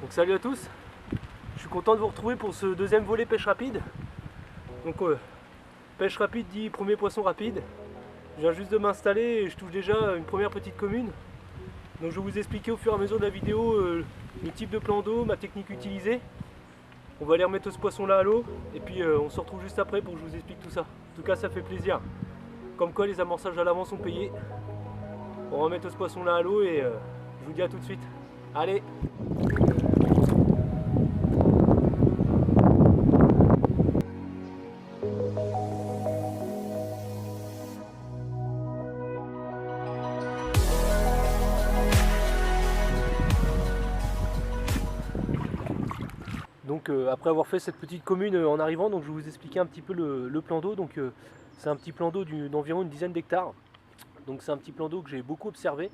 Salut à tous, je suis content de vous retrouver pour ce deuxième volet pêche rapide. Donc pêche rapide dit premier poisson rapide. Je viens juste de m'installer et je touche déjà une première petite commune. Donc je vais vous expliquer au fur et à mesure de la vidéo le type de plan d'eau, ma technique utilisée. On va aller remettre ce poisson là à l'eau et puis on se retrouve juste après pour que je vous explique tout ça. En tout cas ça fait plaisir. Comme quoi les amorçages à l'avant sont payés. On va remettre ce poisson là à l'eau et je vous dis à tout de suite. Allez! Donc après avoir fait cette petite commune en arrivant, donc je vais vous expliquer un petit peu le plan d'eau. Donc c'est un petit plan d'eau d'environ une dizaine d'hectares. Donc c'est un petit plan d'eau que j'ai beaucoup observé.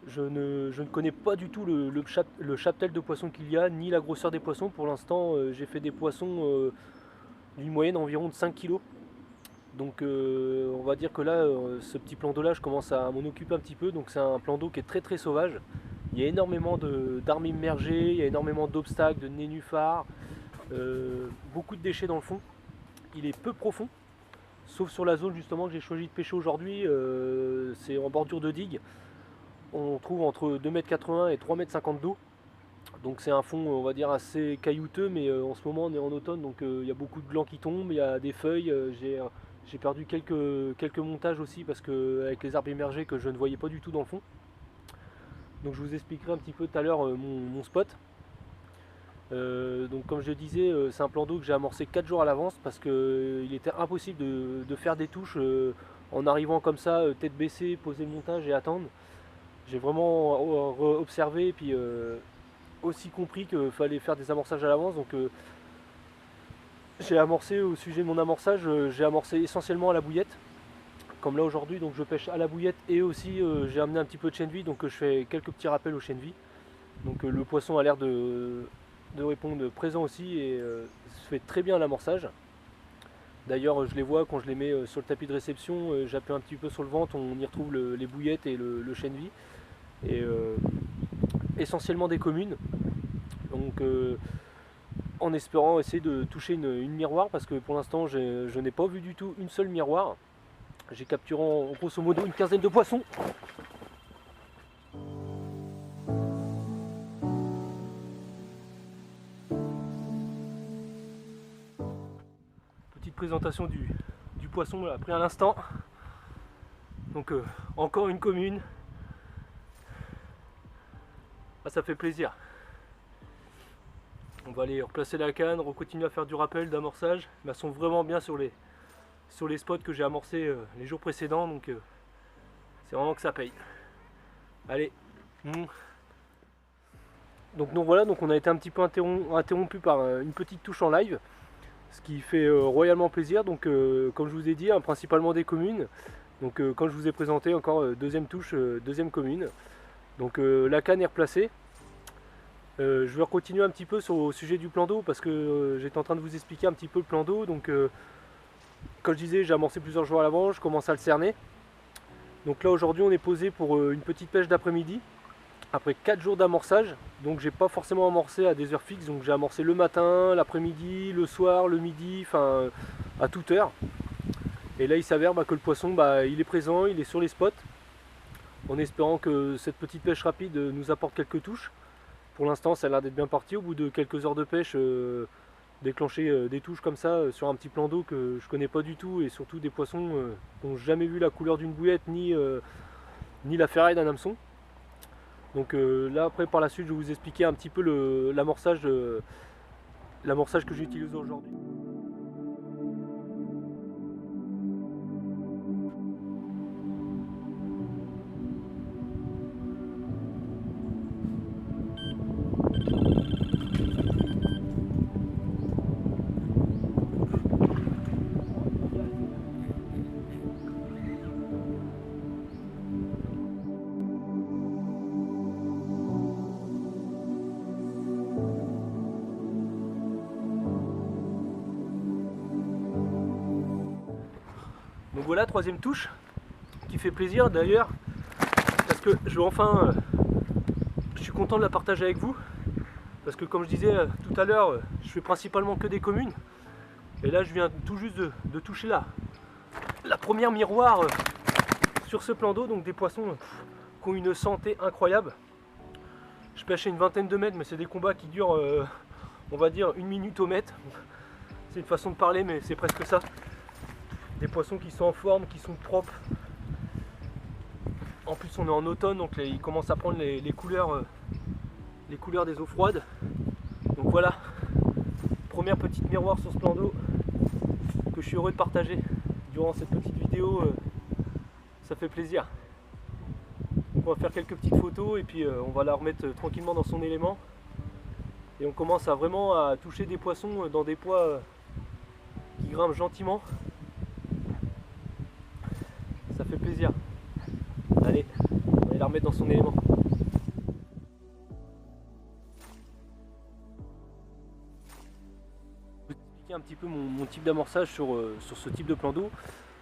Je ne connais pas du tout le cheptel de poissons qu'il y a, ni la grosseur des poissons. Pour l'instant j'ai fait des poissons d'une moyenne d'environ de 5 kg. Donc on va dire que là, ce petit plan d'eau là, je commence à m'en occuper un petit peu. Donc c'est un plan d'eau qui est très très sauvage. Il y a énormément d'armes immergées, il y a énormément d'obstacles, de nénuphars, beaucoup de déchets dans le fond. Il est peu profond, sauf sur la zone justement que j'ai choisi de pêcher aujourd'hui, c'est en bordure de digue. On trouve entre 2,80 m et 3,50 m d'eau. Donc c'est un fond, on va dire, assez caillouteux, mais en ce moment on est en automne, donc il y a beaucoup de glands qui tombent, il y a des feuilles, j'ai perdu quelques montages aussi, parce que avec les arbres immergés que je ne voyais pas du tout dans le fond. Donc je vous expliquerai un petit peu tout à l'heure mon spot. Donc comme je le disais, c'est un plan d'eau que j'ai amorcé 4 jours à l'avance parce qu'il était impossible de faire des touches en arrivant comme ça, tête baissée, poser le montage et attendre. J'ai vraiment observé et puis aussi compris qu'il fallait faire des amorçages à l'avance. Donc j'ai amorcé, au sujet de mon amorçage, j'ai amorcé essentiellement à la bouillette. Comme là aujourd'hui, donc je pêche à la bouillette et aussi j'ai amené un petit peu de chaîne vie, donc je fais quelques petits rappels aux chaînes vie. Donc le poisson a l'air de répondre présent aussi et se fait très bien l'amorçage. D'ailleurs je les vois quand je les mets sur le tapis de réception, j'appuie un petit peu sur le ventre, on y retrouve les bouillettes et le chaîne vie. Et essentiellement des communes. Donc en espérant essayer de toucher une miroir, parce que pour l'instant je n'ai pas vu du tout une seule miroir. J'ai capturé en grosso modo une quinzaine de poissons. Petite présentation du poisson là, pris à l'instant. Donc encore une commune. Ah, ça fait plaisir. On va aller replacer la canne, continuer à faire du rappel, d'amorçage. Elles sont vraiment bien sur les spots que j'ai amorcés les jours précédents, donc c'est vraiment que ça paye. Allez. Donc voilà, donc on a été un petit peu interrompu par une petite touche en live, ce qui fait royalement plaisir. Donc comme je vous ai dit, hein, principalement des communes. Donc comme je vous ai présenté, encore deuxième touche, deuxième commune. Donc la canne est replacée. Je vais continuer un petit peu au sujet du plan d'eau parce que j'étais en train de vous expliquer un petit peu le plan d'eau. Donc comme je disais, j'ai amorcé plusieurs jours à l'avance, je commence à le cerner. Donc là aujourd'hui on est posé pour une petite pêche d'après-midi. Après 4 jours d'amorçage, donc j'ai pas forcément amorcé à des heures fixes, donc j'ai amorcé le matin, l'après-midi, le soir, le midi, enfin à toute heure. Et là il s'avère que le poisson il est présent, il est sur les spots, en espérant que cette petite pêche rapide nous apporte quelques touches. Pour l'instant ça a l'air d'être bien parti, au bout de quelques heures de pêche, déclencher des touches comme ça sur un petit plan d'eau que je connais pas du tout, et surtout des poissons qui n'ont jamais vu la couleur d'une bouillette ni la ferraille d'un hameçon. Donc là après par la suite je vais vous expliquer un petit peu l'amorçage que j'ai utilisé aujourd'hui. Donc voilà, troisième touche qui fait plaisir d'ailleurs, parce que je suis content de la partager avec vous, parce que comme je disais tout à l'heure, je fais principalement que des communes, et là je viens tout juste de toucher la première miroir sur ce plan d'eau, donc des poissons qui ont une santé incroyable. Je pêche à une vingtaine de mètres, mais c'est des combats qui durent on va dire 1 minute au mètre. C'est une façon de parler, mais c'est presque ça. Des poissons qui sont en forme, qui sont propres. En plus on est en automne, donc ils commencent à prendre les couleurs des eaux froides. Donc voilà, première petite miroir sur ce plan d'eau que je suis heureux de partager durant cette petite vidéo. Ça fait plaisir. Donc on va faire quelques petites photos et puis on va la remettre tranquillement dans son élément. Et on commence vraiment à toucher des poissons dans des poids qui grimpent gentiment. Ça fait plaisir. Allez, on va la remettre dans son élément. Je vais vous expliquer un petit peu mon type d'amorçage sur ce type de plan d'eau.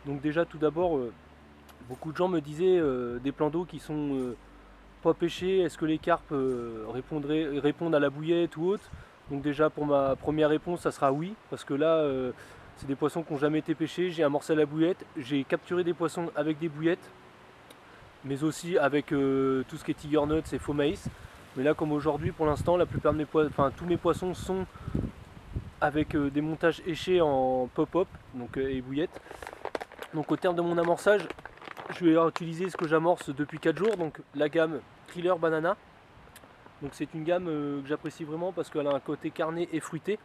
Donc déjà tout d'abord, beaucoup de gens me disaient des plans d'eau qui sont pas pêchés, est-ce que les carpes répondent à la bouillette ou autre? Donc déjà pour ma première réponse ça sera oui, parce que là c'est des poissons qui n'ont jamais été pêchés, j'ai amorcé à la bouillette, j'ai capturé des poissons avec des bouillettes, mais aussi avec tout ce qui est tiger nuts et faux maïs. Mais là comme aujourd'hui pour l'instant la plupart de tous mes poissons sont avec des montages échés en pop-up et bouillettes. Donc au terme de mon amorçage, je vais utiliser ce que j'amorce depuis 4 jours, donc la gamme Thriller Banana. Donc c'est une gamme que j'apprécie vraiment parce qu'elle a un côté carné et fruité.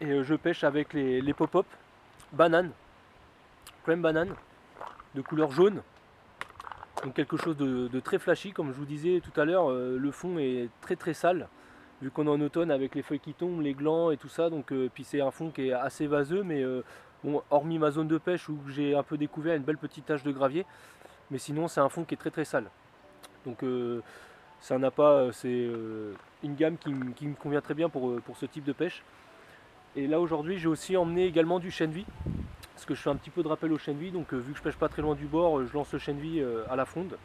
Et je pêche avec les pop-up banane, crème banane, de couleur jaune. Donc quelque chose de très flashy, comme je vous disais tout à l'heure, le fond est très très sale, vu qu'on est en automne avec les feuilles qui tombent, les glands et tout ça. Donc puis c'est un fond qui est assez vaseux, mais bon, hormis ma zone de pêche où j'ai un peu découvert une belle petite tache de gravier, mais sinon c'est un fond qui est très très sale. Donc ça n'a pas, c'est une gamme qui me convient très bien pour ce type de pêche. Et là aujourd'hui j'ai aussi emmené également du chènevis, parce que je fais un petit peu de rappel au chènevis, donc vu que je pêche pas très loin du bord, je lance le chènevis à la fronde,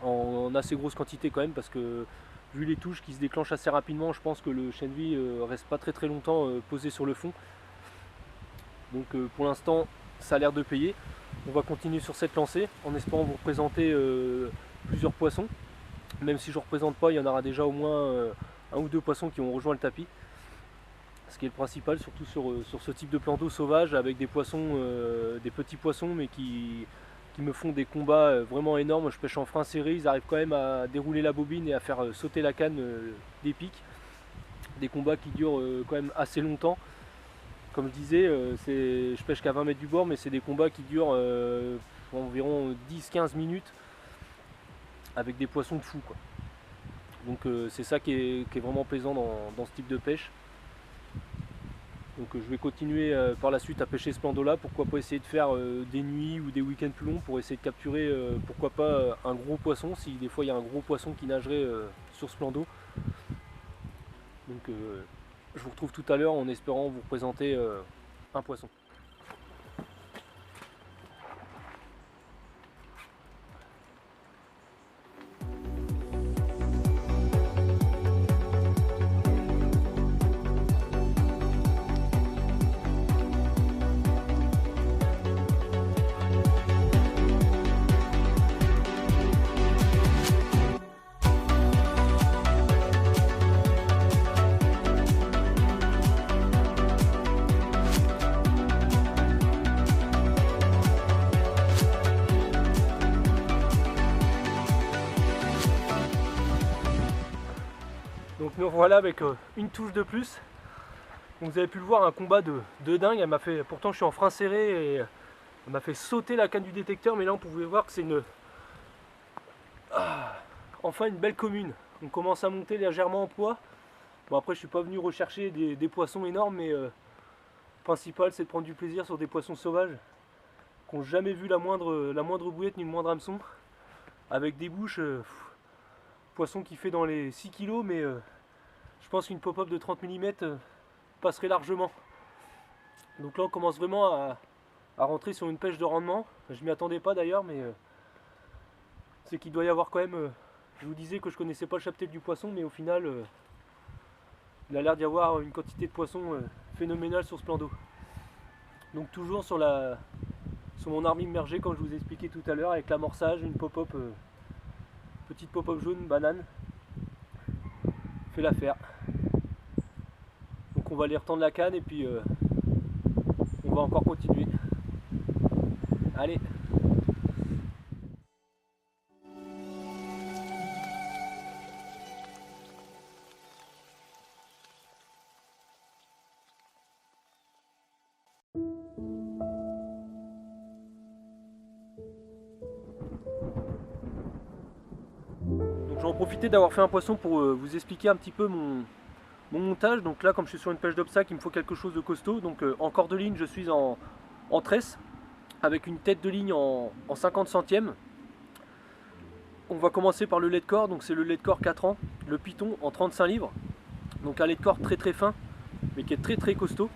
en assez grosse quantité quand même, parce que vu les touches qui se déclenchent assez rapidement, je pense que le chènevis reste pas très longtemps posé sur le fond. Donc pour l'instant ça a l'air de payer. On va continuer sur cette lancée en espérant vous représenter plusieurs poissons. Même si je ne représente pas, il y en aura déjà au moins un ou deux poissons qui ont rejoint le tapis. Ce qui est le principal, surtout sur ce type de plan d'eau sauvage, avec des poissons, des petits poissons, mais qui me font des combats vraiment énormes. Je pêche en frein serré, ils arrivent quand même à dérouler la bobine et à faire sauter la canne des pics. Des combats qui durent quand même assez longtemps. Comme je disais, je pêche qu'à 20 mètres du bord, mais c'est des combats qui durent environ 10-15 minutes avec des poissons de fou, quoi. Donc c'est ça qui est vraiment plaisant dans ce type de pêche. Donc je vais continuer par la suite à pêcher ce plan d'eau là, pourquoi pas essayer de faire des nuits ou des week-ends plus longs pour essayer de capturer pourquoi pas un gros poisson, si des fois il y a un gros poisson qui nagerait sur ce plan d'eau. Donc je vous retrouve tout à l'heure en espérant vous présenter un poisson. Donc nous voilà avec une touche de plus. Donc vous avez pu le voir, un combat de dingue. Elle m'a fait, pourtant je suis en frein serré et elle m'a fait sauter la canne du détecteur, mais là on pouvait voir que c'est enfin une belle commune. On commence à monter légèrement en poids. Bon après je suis pas venu rechercher des poissons énormes, mais le principal c'est de prendre du plaisir sur des poissons sauvages qui n'ont jamais vu la moindre bouillette ni le moindre hameçon. Avec des bouches, poisson qui fait dans les 6 kg, mais je pense qu'une pop-up de 30 mm passerait largement. Donc là on commence vraiment à rentrer sur une pêche de rendement. Je m'y attendais pas d'ailleurs, mais c'est qu'il doit y avoir quand même, je vous disais que je connaissais pas le cheptel du poisson, mais au final il a l'air d'y avoir une quantité de poissons phénoménale sur ce plan d'eau. Donc toujours sur mon arme immergée, comme je vous ai expliqué tout à l'heure, avec l'amorçage, une pop-up, petite pop-up jaune banane, fait l'affaire. Donc on va aller retendre la canne et puis on va encore continuer. Allez. Je vais en profiter d'avoir fait un poisson pour vous expliquer un petit peu mon montage. Donc là, comme je suis sur une pêche d'obstacle, il me faut quelque chose de costaud. Donc en corde de ligne, je suis en tresse avec une tête de ligne en 50 centièmes. On va commencer par le lait de corps, donc c'est le lait de corps 4 ans, le Python en 35 livres. Donc un lait de corps très fin, mais qui est très costaud.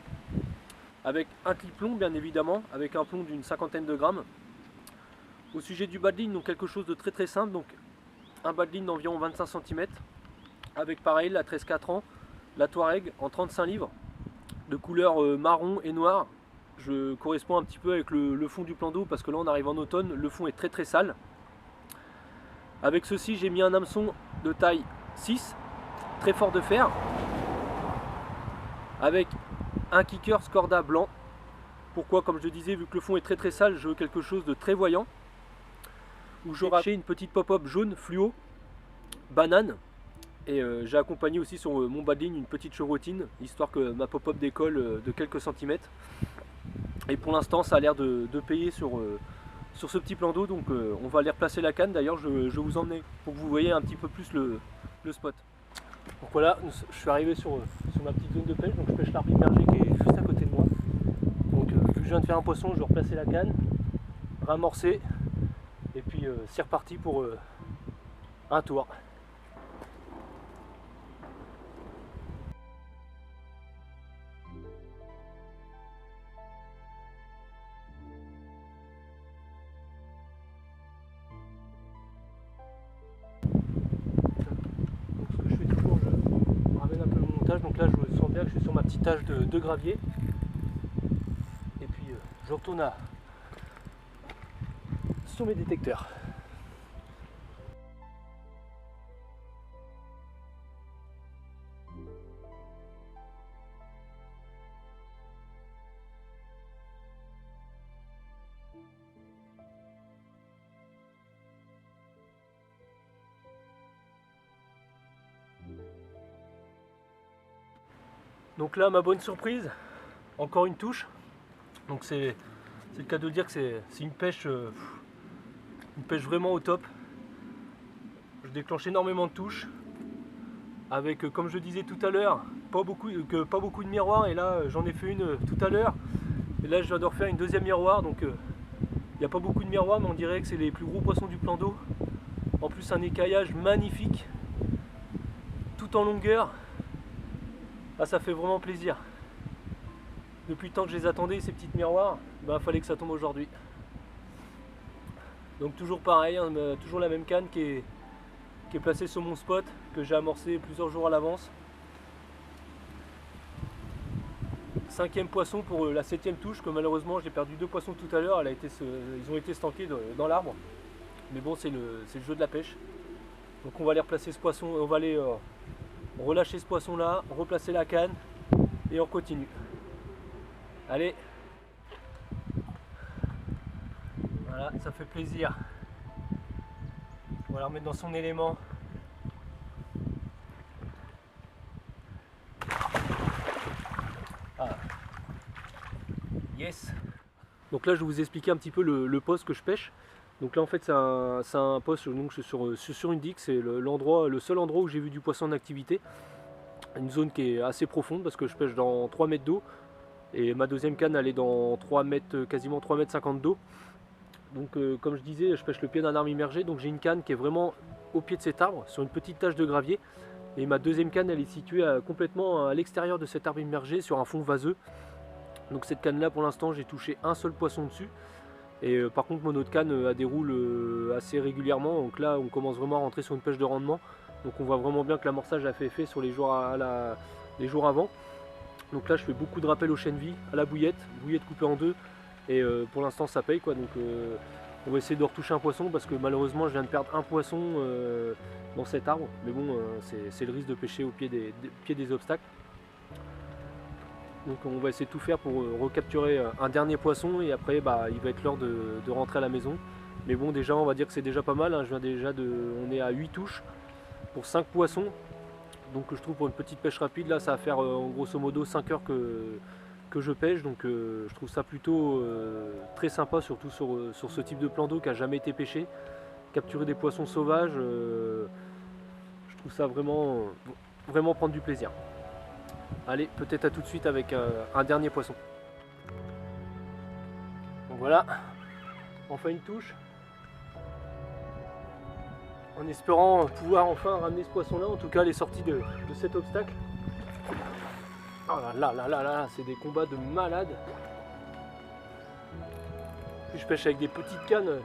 Avec un clip plomb bien évidemment, avec un plomb d'une 50aine de grammes. Au sujet du bas de ligne, donc quelque chose de très simple. Donc un bas de ligne d'environ 25 cm, avec pareil la 13-4 ans, la Touareg en 35 livres, de couleur marron et noir. Je correspond un petit peu avec le fond du plan d'eau, parce que là on arrive en automne, le fond est très sale. Avec ceci j'ai mis un hameçon de taille 6, très fort de fer, avec un kicker Scorda blanc. Pourquoi? Comme je disais, vu que le fond est très sale, je veux quelque chose de très voyant. Où j'aurai acheté une petite pop-up jaune fluo, banane. Et j'ai accompagné aussi sur mon bas de ligne une petite chevrotine, histoire que ma pop-up décolle de quelques centimètres. Et pour l'instant ça a l'air de payer sur ce petit plan d'eau, donc on va aller replacer la canne. D'ailleurs je vais vous emmener pour que vous voyez un petit peu plus le spot. Donc voilà, je suis arrivé sur ma petite zone de pêche, donc je pêche l'arbre immergé qui est juste à côté de moi. Donc vu que je viens de faire un poisson, je vais replacer la canne, ramorcer, et puis c'est reparti pour un tour. Donc là je sens bien que je suis sur ma petite tâche de gravier, et puis je retourne sur mes détecteurs. Donc là, ma bonne surprise, encore une touche. Donc c'est le cas de dire que c'est une pêche vraiment au top. Je déclenche énormément de touches avec, comme je disais tout à l'heure, pas beaucoup de miroirs, et là j'en ai fait une tout à l'heure, et là je viens de refaire une deuxième miroir, donc il n'y a pas beaucoup de miroirs, mais on dirait que c'est les plus gros poissons du plan d'eau. En plus un écaillage magnifique, tout en longueur. Ah, ça fait vraiment plaisir. Depuis le temps que je les attendais, ces petites miroirs, il fallait que ça tombe aujourd'hui. Donc toujours pareil, hein, toujours la même canne qui est placée sur mon spot, que j'ai amorcé plusieurs jours à l'avance. 5e poisson pour la 7e touche, que malheureusement j'ai perdu 2 poissons tout à l'heure. Ils ont été stankés dans l'arbre. Mais bon, c'est le jeu de la pêche. Donc on va aller replacer ce poisson, on va aller relâcher ce poisson là, replacer la canne et on continue. Allez, voilà, ça fait plaisir. On va la remettre dans son élément. Ah. Yes. Donc là je vais vous expliquer un petit peu le poste que je pêche. Donc là en fait c'est un poste donc, sur une digue, c'est le seul endroit où j'ai vu du poisson en activité. Une zone qui est assez profonde parce que je pêche dans 3 mètres d'eau. Et ma deuxième canne elle est dans 3 mètres, quasiment 3 mètres 50 d'eau. Donc comme je disais, je pêche le pied d'un arbre immergé, donc j'ai une canne qui est vraiment au pied de cet arbre, sur une petite tache de gravier. Et ma deuxième canne elle est située complètement à l'extérieur de cet arbre immergé, sur un fond vaseux. Donc cette canne là pour l'instant j'ai touché un seul poisson dessus. Et par contre mon autre canne a des roules assez régulièrement, donc là on commence vraiment à rentrer sur une pêche de rendement. Donc on voit vraiment bien que l'amorçage a fait effet sur les jours avant. Donc là je fais beaucoup de rappels au chènevis, à la bouillette coupée en deux, et pour l'instant ça paye quoi. Donc on va essayer de retoucher un poisson parce que malheureusement je viens de perdre un poisson dans cet arbre. Mais bon, c'est le risque de pêcher au pied des obstacles. Donc on va essayer de tout faire pour recapturer un dernier poisson, et après il va être l'heure de rentrer à la maison. Mais bon, déjà on va dire que c'est déjà pas mal, hein. On est à 8 touches pour 5 poissons. Donc je trouve pour une petite pêche rapide, là ça va faire en grosso modo 5 heures que je pêche. Donc je trouve ça plutôt très sympa, surtout sur ce type de plan d'eau qui n'a jamais été pêché. Capturer des poissons sauvages, je trouve ça vraiment prendre du plaisir. Allez, peut-être à tout de suite avec un dernier poisson. Donc voilà, on fait une touche. En espérant pouvoir enfin ramener ce poisson là, en tout cas les sorties de cet obstacle. Oh là, c'est des combats de malades. Puis je pêche avec des petites cannes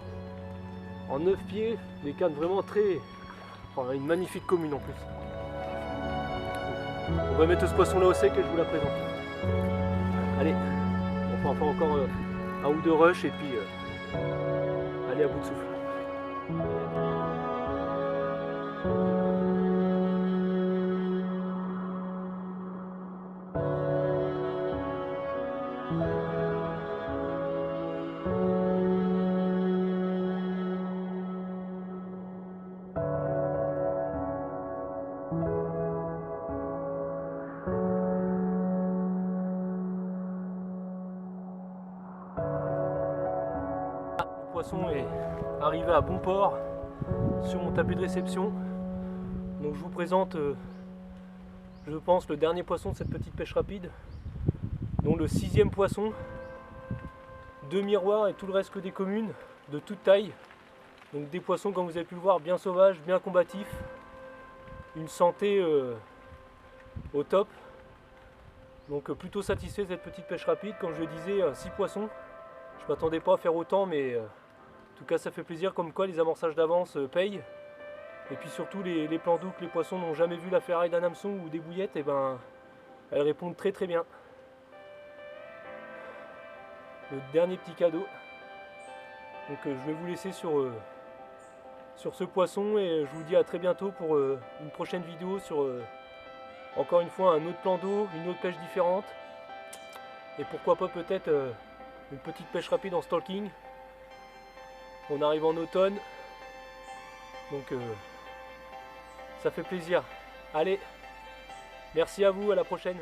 en 9 pieds, des cannes vraiment très... Enfin, une magnifique commune en plus. On va mettre ce poisson là au sec et je vous la présente. Allez, on va faire encore un ou deux rushs et puis aller à bout de souffle. Le poisson est arrivé à bon port sur mon tapis de réception. Donc je vous présente, je pense, le dernier poisson de cette petite pêche rapide, dont le 6e poisson, 2 miroirs et tout le reste que des communes de toute taille. Donc des poissons, comme vous avez pu le voir, bien sauvages, bien combatifs, une santé au top. Donc plutôt satisfait de cette petite pêche rapide. Comme je le disais, 6 poissons, je ne m'attendais pas à faire autant, mais en tout cas ça fait plaisir, comme quoi les amorçages d'avance payent. Et puis surtout les plans d'eau que les poissons n'ont jamais vu la ferraille d'un hameçon ou des bouillettes, et ben elles répondent très très bien. Le dernier petit cadeau. Donc je vais vous laisser sur ce poisson, et je vous dis à très bientôt pour une prochaine vidéo sur encore une fois un autre plan d'eau, une autre pêche différente, et pourquoi pas peut-être une petite pêche rapide en stalking. On arrive en automne, donc ça fait plaisir. Allez, merci à vous, à la prochaine.